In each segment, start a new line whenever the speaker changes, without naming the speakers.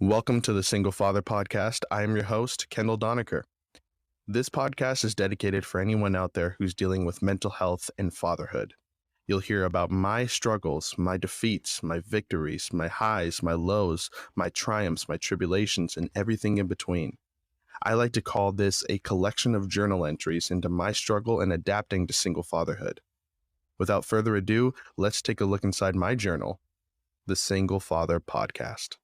Welcome to the Single Father Podcast. I am your host, Kendall Donaker. This podcast is dedicated for anyone out there who's dealing with mental health and fatherhood. You'll hear about my struggles, my defeats, my victories, my highs, my lows, my triumphs, my tribulations, and everything in between. I like to call this a collection of journal entries into my struggle and adapting to single fatherhood. Without further ado, let's take a look inside my journal, the Single Father Podcast.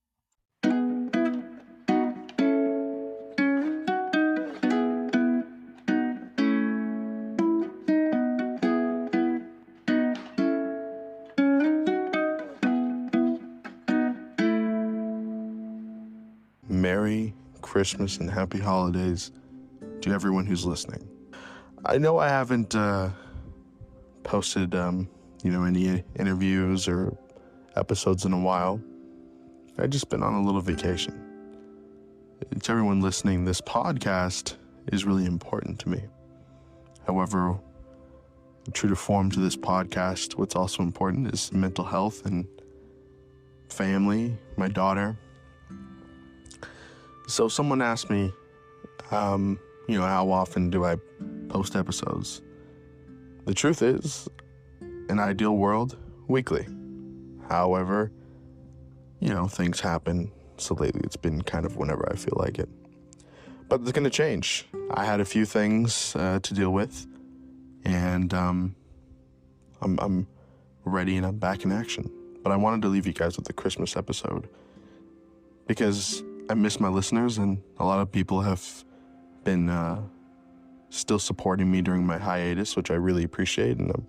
Merry Christmas and Happy Holidays to everyone who's listening. I know I haven't posted, any interviews or episodes in a while. I've just been on a little vacation. To everyone listening, this podcast is really important to me. However, true to form to this podcast, what's also important is mental health and family, my daughter. So someone asked me, how often do I post episodes? The truth is, in an ideal world, weekly. However, things happen. So lately it's been kind of whenever I feel like it. But it's going to change. I had a few things to deal with, and I'm ready and I'm back in action. But I wanted to leave you guys with the Christmas episode because I miss my listeners, and a lot of people have been still supporting me during my hiatus, which I really appreciate, and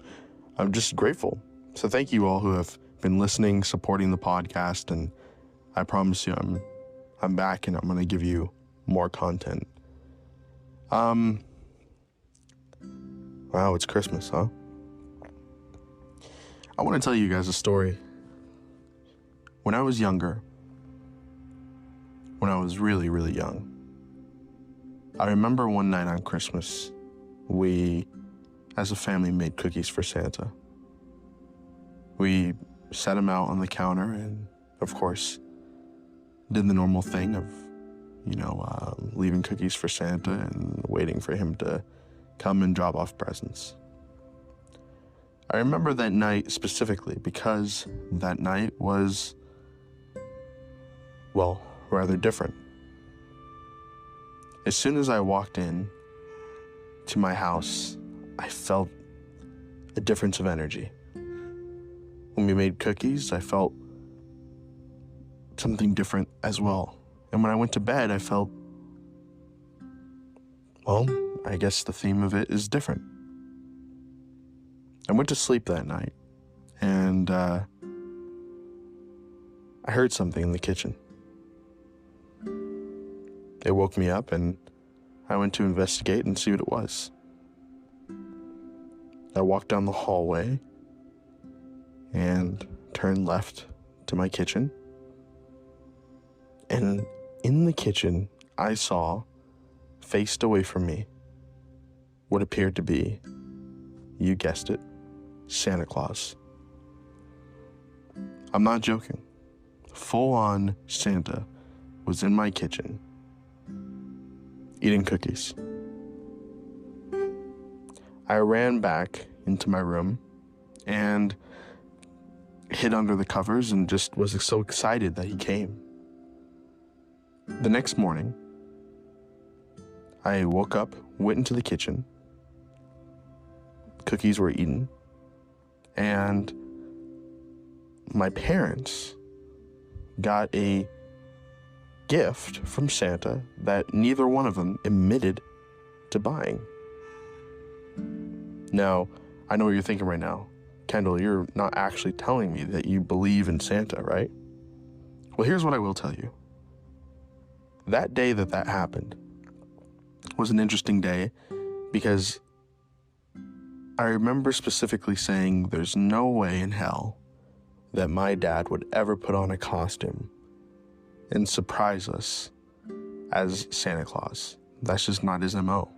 I'm just grateful. So thank you all who have been listening, supporting the podcast, and I promise you I'm back and I'm going to give you more content. Wow, it's Christmas, huh? I want to tell you guys a story. When I was younger, when I was really, really young, I remember one night on Christmas, we, as a family, made cookies for Santa. We set him out on the counter and, of course, did the normal thing of, leaving cookies for Santa and waiting for him to come and drop off presents. I remember that night specifically because that night was, rather different. As soon as I walked in to my house, I felt a difference of energy. When we made cookies, I felt something different as well. And when I went to bed, I felt, I guess the theme of it is different. I went to sleep that night, and I heard something in the kitchen. It woke me up, and I went to investigate and see what it was. I walked down the hallway and turned left to my kitchen. And in the kitchen, I saw, faced away from me, what appeared to be, you guessed it, Santa Claus. I'm not joking. Full-on Santa was in my kitchen, eating cookies. I ran back into my room and hid under the covers and just was so excited that he came. The next morning, I woke up, went into the kitchen, cookies were eaten, and my parents got a gift from Santa that neither one of them admitted to buying. Now, I know what you're thinking right now. Kendall, you're not actually telling me that you believe in Santa, right? Well, here's what I will tell you. That day that happened was an interesting day because I remember specifically saying there's no way in hell that my dad would ever put on a costume and surprise us as Santa Claus. That's just not his MO.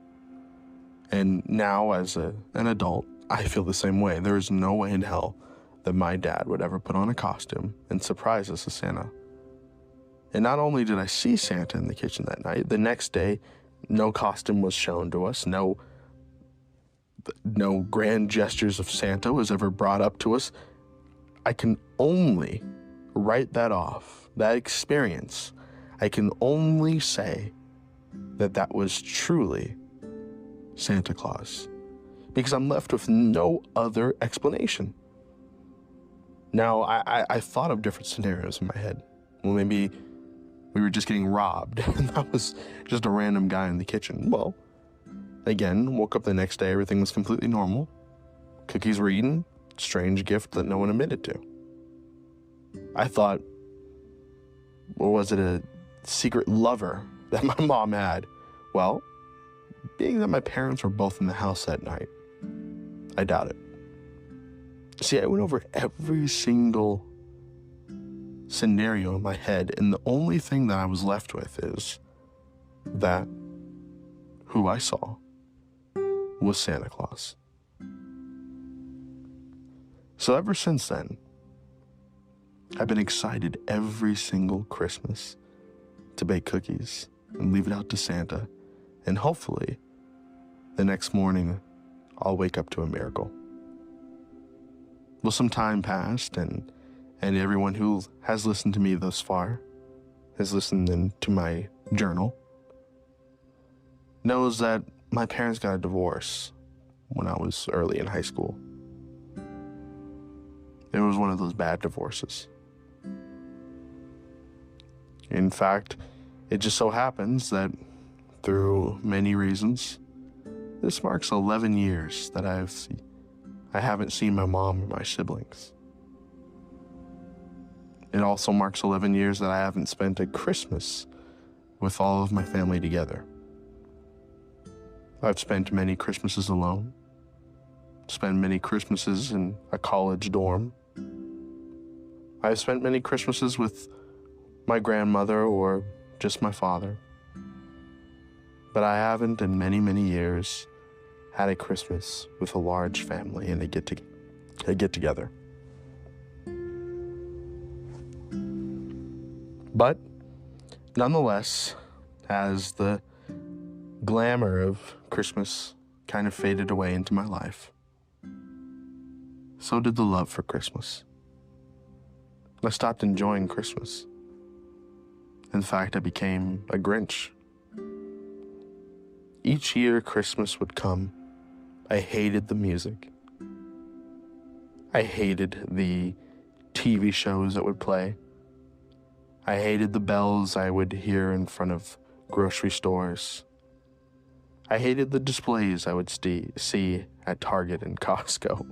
And now as an adult, I feel the same way. There is no way in hell that my dad would ever put on a costume and surprise us as Santa. And not only did I see Santa in the kitchen that night, the next day, no costume was shown to us. No grand gestures of Santa was ever brought up to us. I can only write that off, that experience. I can only say that was truly Santa Claus, because I'm left with no other explanation. Now, I thought of different scenarios in my head. Well, maybe we were just getting robbed, and that was just a random guy in the kitchen. Well, again, woke up the next day, everything was completely normal. Cookies were eaten, strange gift that no one admitted to. I thought, or was it a secret lover that my mom had? Well, being that my parents were both in the house that night, I doubt it. See, I went over every single scenario in my head, and the only thing that I was left with is that who I saw was Santa Claus. So ever since then, I've been excited every single Christmas to bake cookies and leave it out to Santa, and hopefully the next morning I'll wake up to a miracle. Well, some time passed, and everyone who has listened to me thus far, has listened to my journal, knows that my parents got a divorce when I was early in high school. It was one of those bad divorces. In fact, it just so happens that through many reasons, this marks 11 years that I haven't seen my mom or my siblings. It also marks 11 years that I haven't spent a Christmas with all of my family together. I've spent many Christmases alone, spent many Christmases in a college dorm. I've spent many Christmases with my grandmother or just my father. But I haven't in many, many years had a Christmas with a large family and a get-together. But nonetheless, as the glamour of Christmas kind of faded away into my life, so did the love for Christmas. I stopped enjoying Christmas. In fact, I became a Grinch. Each year Christmas would come, I hated the music. I hated the TV shows that would play. I hated the bells I would hear in front of grocery stores. I hated the displays I would see at Target and Costco.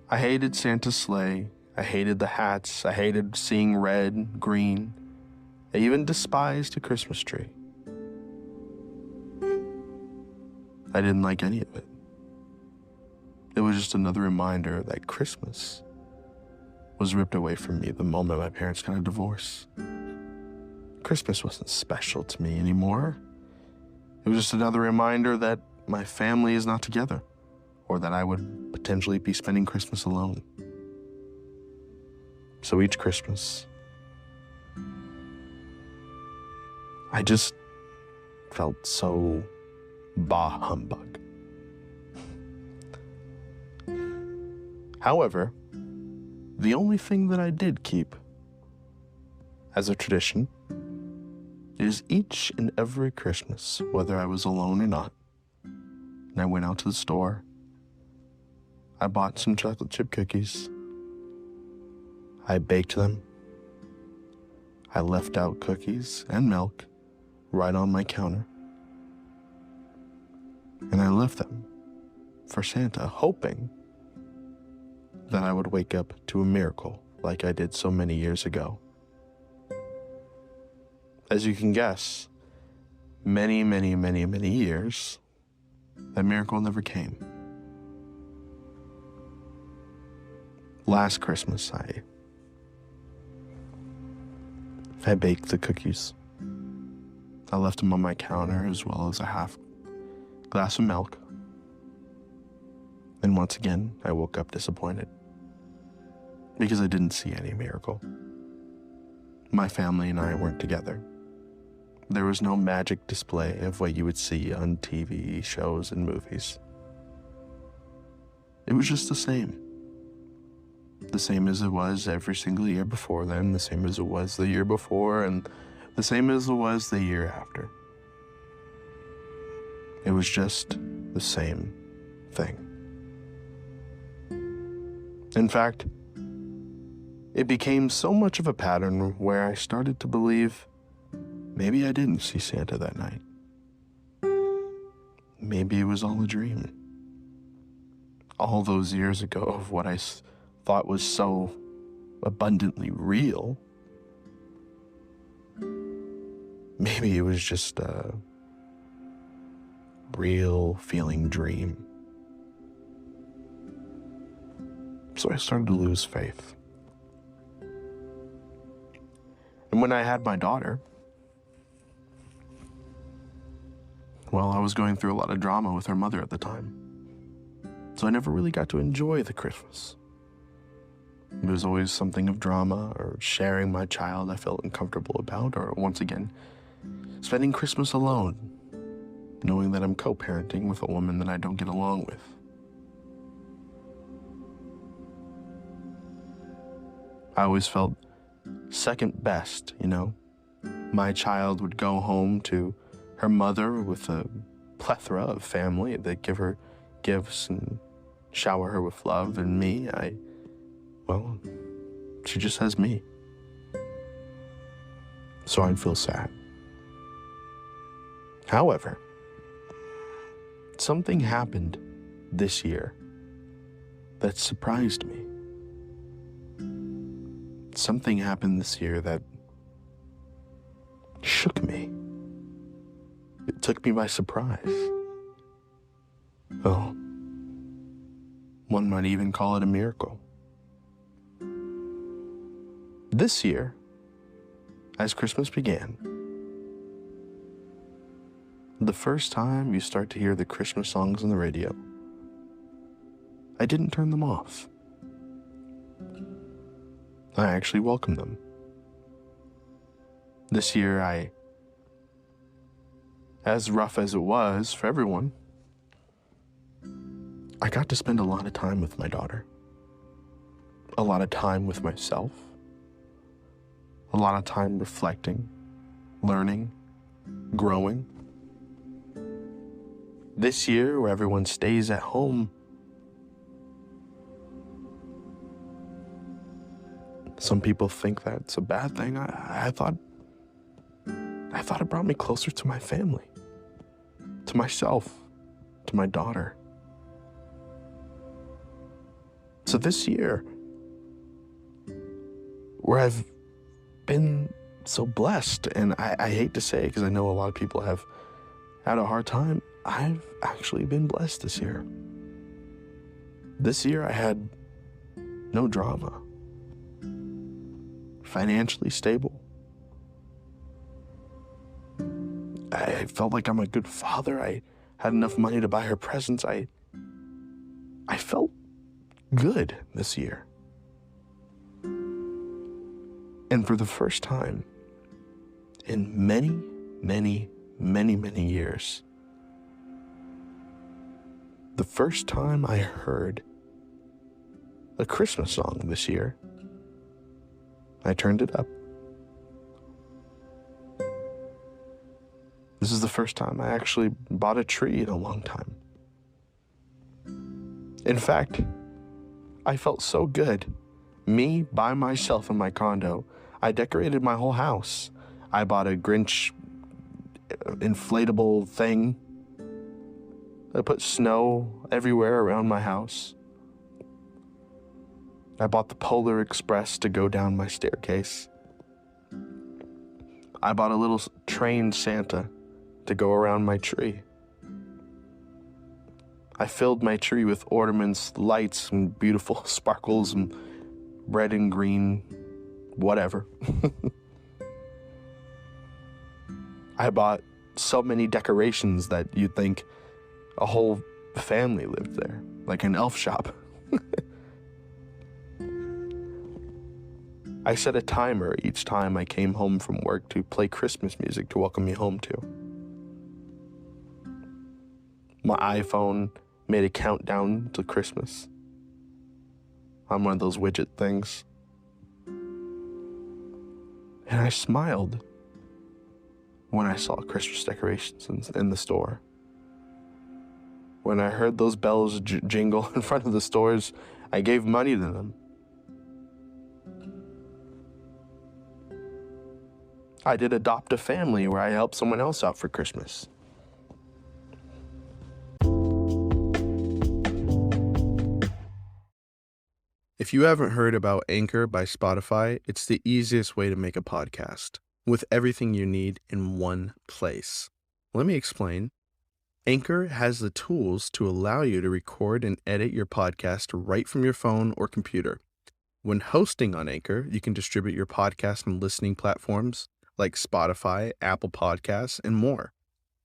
I hated Santa's sleigh. I hated the hats. I hated seeing red, green. I even despised a Christmas tree. I didn't like any of it. It was just another reminder that Christmas was ripped away from me the moment my parents got a divorce. Christmas wasn't special to me anymore. It was just another reminder that my family is not together, or that I would potentially be spending Christmas alone. So each Christmas, I just felt so bah humbug. However, the only thing that I did keep as a tradition is each and every Christmas, whether I was alone or not, and I went out to the store, I bought some chocolate chip cookies, I baked them, I left out cookies and milk right on my counter, and I left them for Santa, hoping that I would wake up to a miracle like I did so many years ago. As you can guess, many, many, many, many years, that miracle never came. Last Christmas, I baked the cookies. I left them on my counter, as well as a half glass of milk. And once again, I woke up disappointed. because I didn't see any miracle. My family and I weren't together. There was no magic display of what you would see on TV shows and movies. It was just the same. The same as it was every single year before then, the same as it was the year before, and the same as it was the year after. It was just the same thing. In fact, it became so much of a pattern where I started to believe maybe I didn't see Santa that night. Maybe it was all a dream. All those years ago of what I thought was so abundantly real, maybe it was just a real feeling dream. So I started to lose faith. And when I had my daughter, well, I was going through a lot of drama with her mother at the time. So I never really got to enjoy the Christmas. There was always something of drama or sharing my child I felt uncomfortable about, or once again, spending Christmas alone, knowing that I'm co-parenting with a woman that I don't get along with. I always felt second best, you know? My child would go home to her mother with a plethora of family that give her gifts and shower her with love, and me, she just has me. So I'd feel sad. However, something happened this year that surprised me. Something happened this year that shook me. It took me by surprise. Oh, one might even call it a miracle. This year, as Christmas began, the first time you start to hear the Christmas songs on the radio, I didn't turn them off. I actually welcomed them. This year, as rough as it was for everyone, I got to spend a lot of time with my daughter. A lot of time with myself. A lot of time reflecting, learning, growing. This year, where everyone stays at home, some people think that's a bad thing. I thought it brought me closer to my family, to myself, to my daughter. So this year, where I've been so blessed, and I hate to say it because I know a lot of people have had a hard time, I've actually been blessed this year. This year I had no drama. Financially stable. I felt like I'm a good father. I had enough money to buy her presents. I felt good this year. And for the first time in many, many, many, many years, the first time I heard a Christmas song this year, I turned it up. This is the first time I actually bought a tree in a long time. In fact, I felt so good. Me, by myself in my condo, I decorated my whole house. I bought a Grinch inflatable thing. I put snow everywhere around my house. I bought the Polar Express to go down my staircase. I bought a little train Santa to go around my tree. I filled my tree with ornaments, lights, and beautiful sparkles, and red and green, whatever. I bought so many decorations that you'd think a whole family lived there, like an elf shop. I set a timer each time I came home from work to play Christmas music to welcome me home to. My iPhone made a countdown to Christmas on one of those widget things. And I smiled when I saw Christmas decorations in the store. When I heard those bells jingle in front of the stores, I gave money to them. I did adopt a family where I helped someone else out for Christmas. If you haven't heard about Anchor by Spotify, it's the easiest way to make a podcast with everything you need in one place. Let me explain. Anchor has the tools to allow you to record and edit your podcast right from your phone or computer. When hosting on Anchor, you can distribute your podcast on listening platforms like Spotify, Apple Podcasts, and more.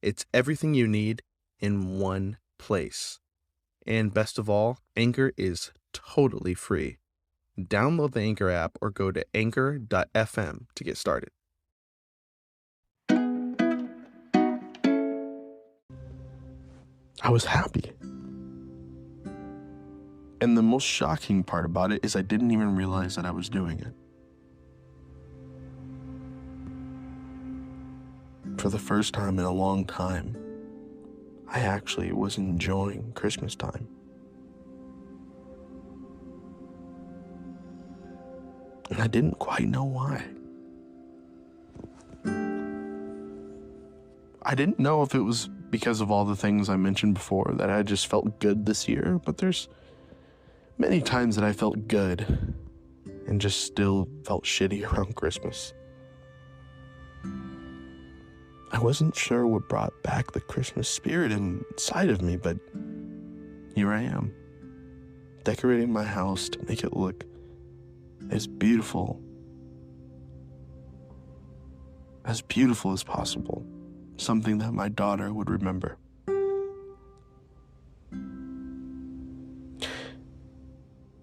It's everything you need in one place. And best of all, Anchor is totally free. Download the Anchor app or go to anchor.fm to get started. I was happy. And the most shocking part about it is I didn't even realize that I was doing it. For the first time in a long time, I actually was enjoying Christmas time. And I didn't quite know why. I didn't know if it was because of all the things I mentioned before that I just felt good this year, but there's many times that I felt good and just still felt shitty around Christmas. I wasn't sure what brought back the Christmas spirit inside of me, but here I am, decorating my house to make it look as beautiful as possible. Something that my daughter would remember.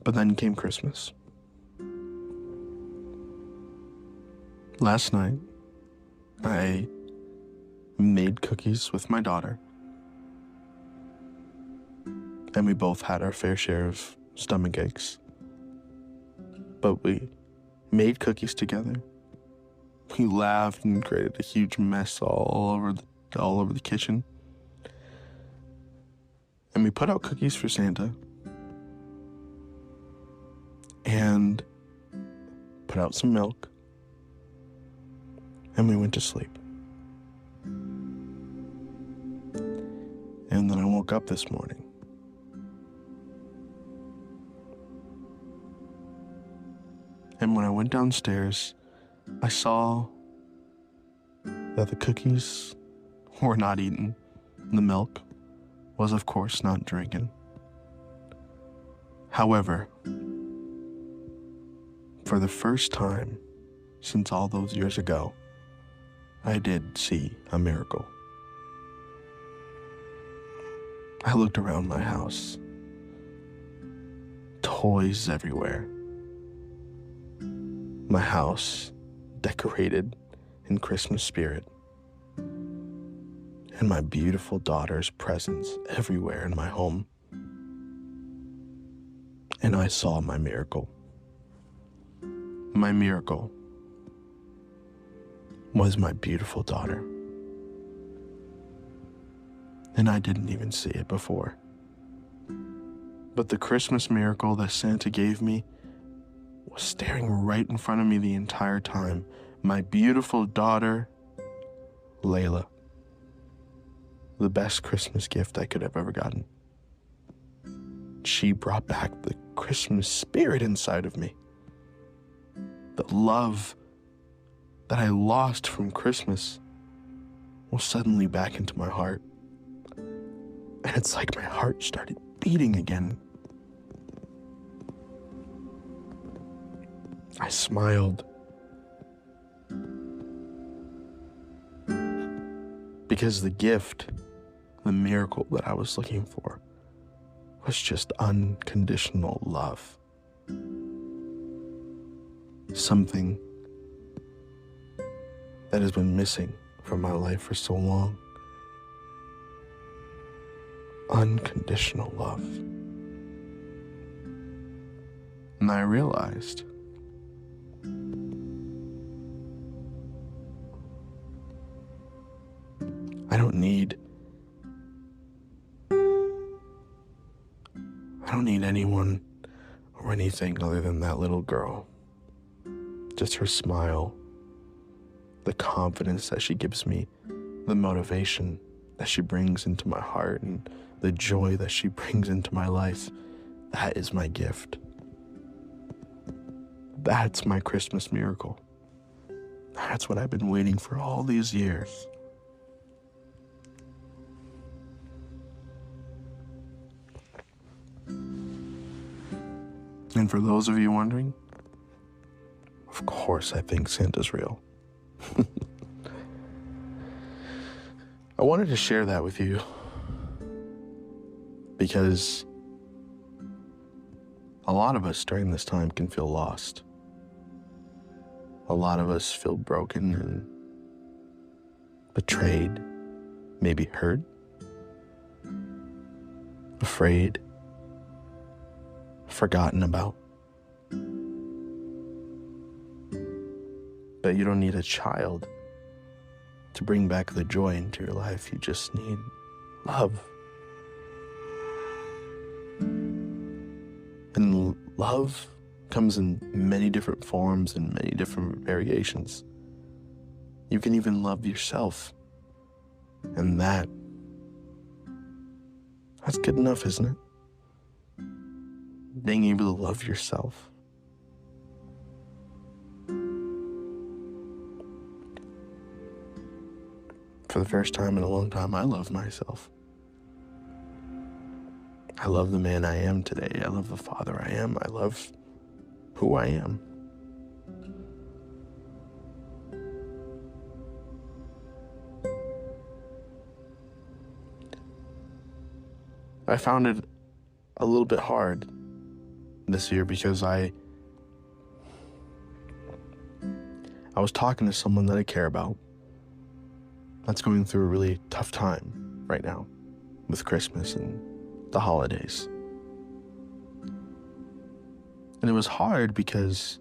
But then came Christmas. Last night, I made cookies with my daughter. And we both had our fair share of stomach aches. But we made cookies together. We laughed and created a huge mess all over the kitchen. And we put out cookies for Santa. And put out some milk. And we went to sleep. And then I woke up this morning. And when I went downstairs, I saw that the cookies were not eaten. The milk was, of course, not drinking. However, for the first time since all those years ago, I did see a miracle. I looked around my house. Toys everywhere. My house decorated in Christmas spirit. And my beautiful daughter's presence everywhere in my home. And I saw my miracle. My miracle was my beautiful daughter. And I didn't even see it before. But the Christmas miracle that Santa gave me was staring right in front of me the entire time. My beautiful daughter, Layla. The best Christmas gift I could have ever gotten. She brought back the Christmas spirit inside of me. The love that I lost from Christmas was suddenly back into my heart. And it's like my heart started beating again. I smiled. Because the gift, the miracle that I was looking for, was just unconditional love. something that has been missing from my life for so long. Unconditional love. And I realized I don't need anyone or anything other than that little girl. Just her smile, the confidence that she gives me, the motivation that she brings into my heart, and the joy that she brings into my life. That is my gift. That's my Christmas miracle. That's what I've been waiting for all these years. And for those of you wondering, of course I think Santa's real. I wanted to share that with you because a lot of us during this time can feel lost. A lot of us feel broken and betrayed, maybe hurt, afraid, forgotten about. But you don't need a child to bring back the joy into your life. You just need love. And love comes in many different forms and many different variations. You can even love yourself. And that's good enough, isn't it? Being able to love yourself. For the first time in a long time, I love myself. I love the man I am today. I love the father I am. I love who I am. I found it a little bit hard this year because I was talking to someone that I care about that's going through a really tough time right now with Christmas and the holidays. And it was hard because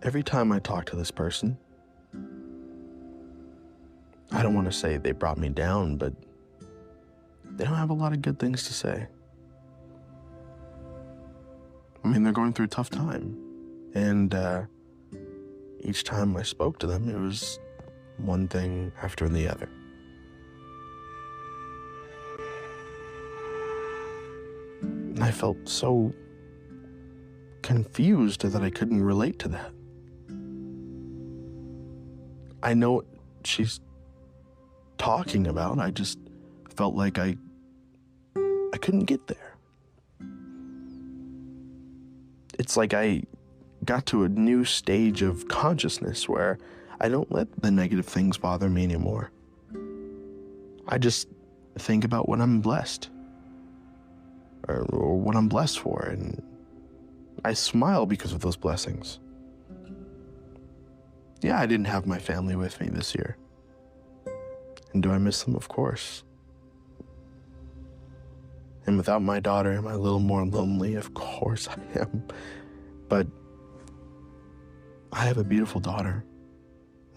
every time I talk to this person, I don't want to say they brought me down, but they don't have a lot of good things to say. I mean, they're going through a tough time. And each time I spoke to them, it was one thing after the other. And I felt so confused that I couldn't relate to that. I know what she's talking about. I just felt like I couldn't get there. It's like I got to a new stage of consciousness where I don't let the negative things bother me anymore. I just think about what I'm blessed or what I'm blessed for, and I smile because of those blessings. Yeah, I didn't have my family with me this year. And do I miss them? Of course. And without my daughter, am I a little more lonely? Of course I am. But I have a beautiful daughter,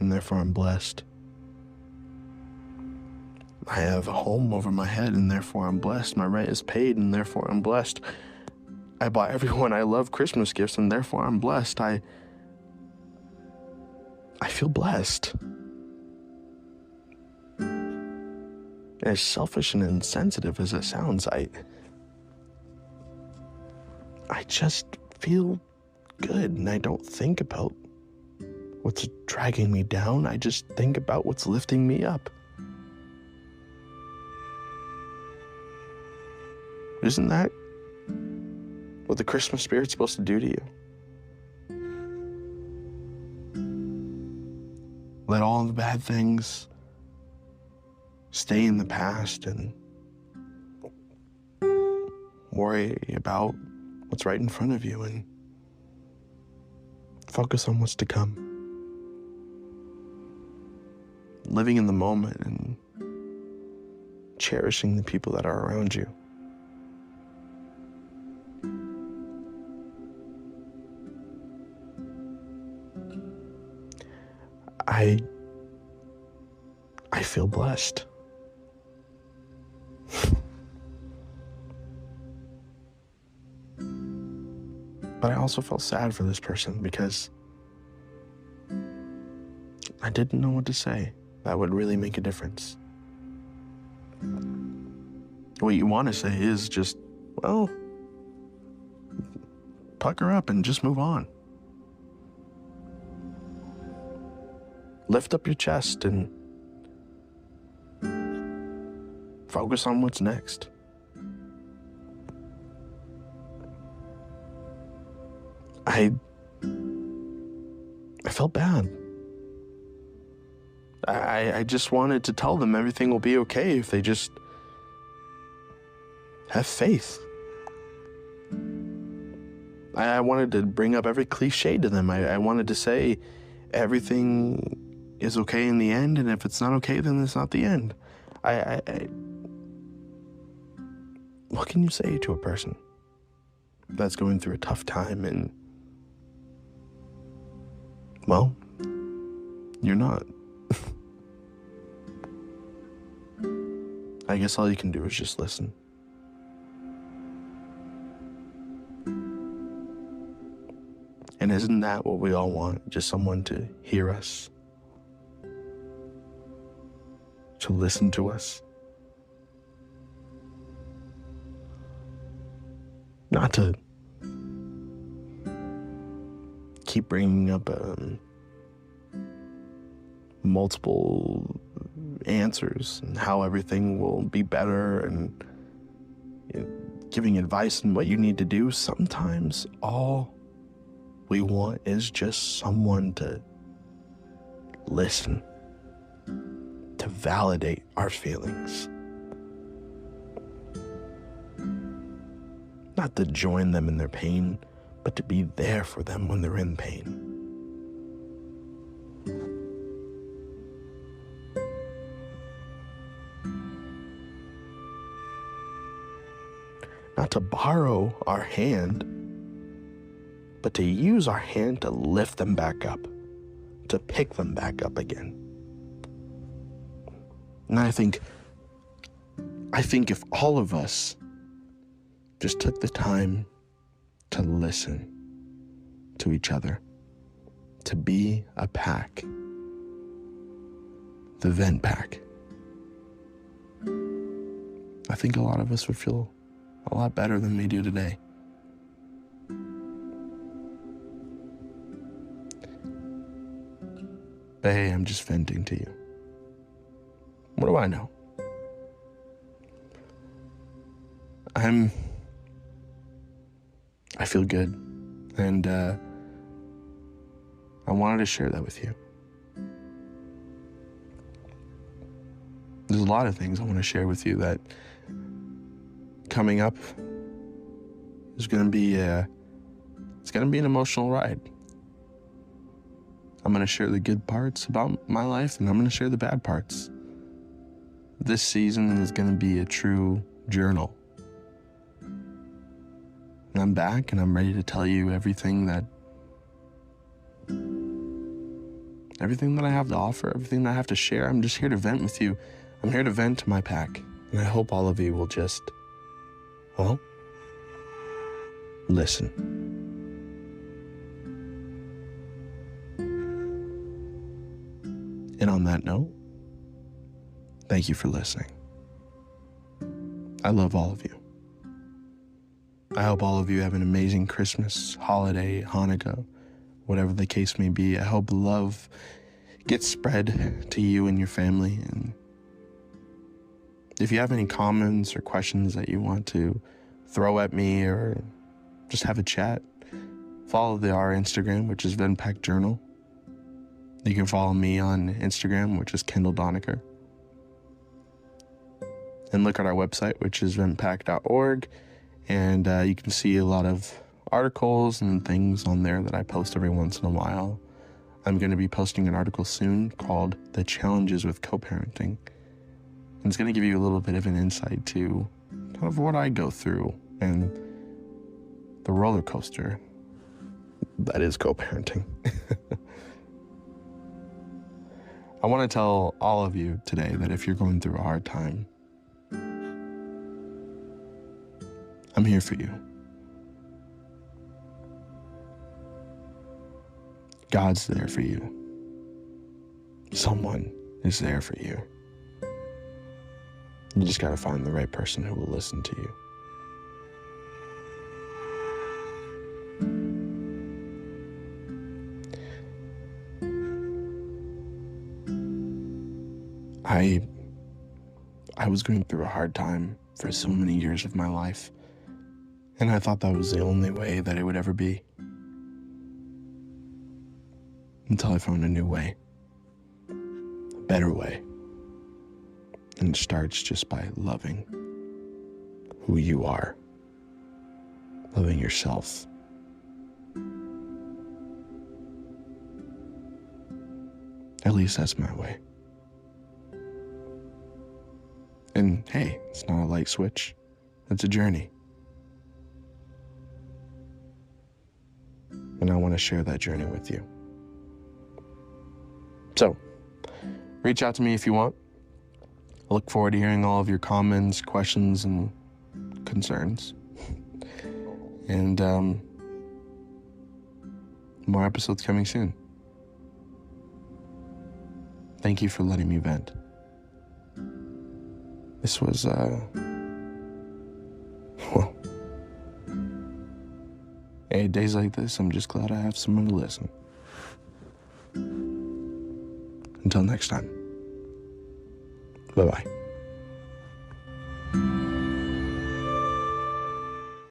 and therefore I'm blessed. I have a home over my head, and therefore I'm blessed. My rent is paid, and therefore I'm blessed. I buy everyone I love Christmas gifts, and therefore I'm blessed. I feel blessed. As selfish and insensitive as it sounds, I just feel good, and I don't think about what's dragging me down. I just think about what's lifting me up. Isn't that what the Christmas spirit's supposed to do to you? Let all the bad things stay in the past and worry about what's right in front of you and Focus on what's to come. Living in the moment and cherishing the people that are around you. I feel blessed. But I also felt sad for this person because I didn't know what to say that would really make a difference. What you want to say is just, well, pucker up and just move on. Lift up your chest and focus on what's next. I felt bad. I just wanted to tell them everything will be okay if they just have faith. I wanted to bring up every cliche to them. I wanted to say everything is okay in the end, and if it's not okay, then it's not the end. What can you say to a person that's going through a tough time and, well, you're not? I guess all you can do is just listen. And isn't that what we all want? Just someone to hear us, to listen to us, not to keep bringing up multiple answers and how everything will be better and giving advice on what you need to do. Sometimes all we want is just someone to listen, to validate our feelings. Not to join them in their pain, but to be there for them when they're in pain. Not to borrow our hand, but to use our hand to lift them back up, to pick them back up again. And I think if all of us just took the time to listen to each other, to be a pack, the VentPack, I think a lot of us would feel a lot better than we do today. But hey, I'm just venting to you. What do I know? I feel good, and I wanted to share that with you. There's a lot of things I want to share with you that coming up is going to be it's going to be an emotional ride. I'm going to share the good parts about my life, and I'm going to share the bad parts. This season is going to be a true journal. And I'm back, and I'm ready to tell you everything that I have to offer, everything that I have to share. I'm just here to vent with you. I'm here to vent to my pack. And I hope all of you will just, well, listen. And on that note, thank you for listening. I love all of you. I hope all of you have an amazing Christmas, holiday, Hanukkah, whatever the case may be. I hope love gets spread to you and your family. And if you have any comments or questions that you want to throw at me or just have a chat, follow our Instagram, which is VentPack Journal. You can follow me on Instagram, which is Kendall Donaker. And look at our website, which is ventpack.org. And you can see a lot of articles and things on there that I post every once in a while. I'm going to be posting an article soon called The Challenges with Co-Parenting. And it's going to give you a little bit of an insight to kind of what I go through and the roller coaster that is co-parenting. I want to tell all of you today that if you're going through a hard time, I'm here for you. God's there for you. Someone is there for you. You just got to find the right person who will listen to you. I was going through a hard time for so many years of my life, and I thought that was the only way that it would ever be. Until I found a new way, a better way. And it starts just by loving who you are, loving yourself. At least that's my way. And hey, it's not a light switch. It's a journey. And I want to share that journey with you. So, reach out to me if you want. I look forward to hearing all of your comments, questions, and concerns. And more episodes coming soon. Thank you for letting me vent. This was, well, hey, days like this, I'm just glad I have someone to listen. Until next time, bye-bye.